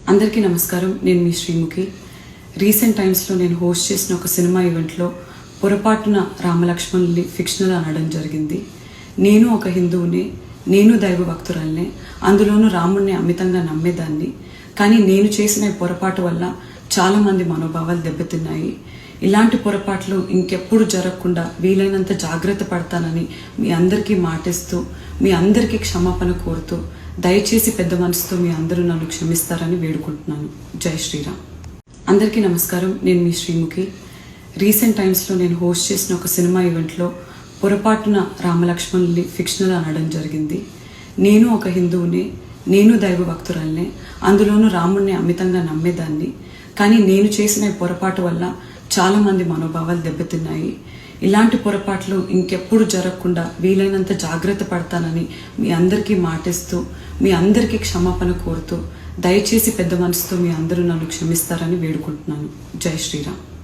అందరికీ నమస్కారం. నేను మీ శ్రీముఖి. రీసెంట్ టైమ్స్లో నేను హోస్ట్ చేసిన ఒక సినిమా ఈవెంట్లో పొరపాటున రామలక్ష్మణుల్ని ఫిక్షనల్ అనడం జరిగింది. నేను ఒక హిందువుని, నేను దైవ భక్తురాల్నే, అందులోనూ రాముణ్ణి అమితంగా నమ్మేదాన్ని. కానీ నేను చేసిన ఈ పొరపాటు వల్ల చాలామంది మనోభావాలు దెబ్బతిన్నాయి. ఇలాంటి పొరపాట్లు ఇంకెప్పుడు జరగకుండా వీలైనంత జాగ్రత్త పడతానని మీ అందరికీ మాటిస్తూ, మీ అందరికీ క్షమాపణ కోరుతూ, దయచేసి పెద్ద మనసుతో మీ అందరూ నన్ను క్షమిస్తారని వేడుకుంటున్నాను. జై శ్రీరామ్. అందరికీ నమస్కారం. నేను మీ శ్రీముఖి. రీసెంట్ టైమ్స్లో నేను హోస్ట్ చేసిన ఒక సినిమా ఈవెంట్లో పొరపాటున రామలక్ష్మణుల్ని ఫిక్షనల్ అనడం జరిగింది. నేను ఒక హిందువుని, నేను దైవ భక్తురాల్నే, అందులోనూ రాముణ్ణి అమితంగా నమ్మేదాన్ని. కానీ నేను చేసిన ఈ పొరపాటు వల్ల చాలామంది మనోభావాలు దెబ్బతిన్నాయి. ఇలాంటి పొరపాట్లు ఇంకెప్పుడు జరగకుండా వీలైనంత జాగ్రత్త పడతానని మీ అందరికీ మాటిస్తూ, మీ అందరికీ క్షమాపణ కోరుతూ, దయచేసి పెద్ద మనసుతో మీ అందరూ నన్ను క్షమిస్తారని వేడుకుంటున్నాను. జై శ్రీరామ్.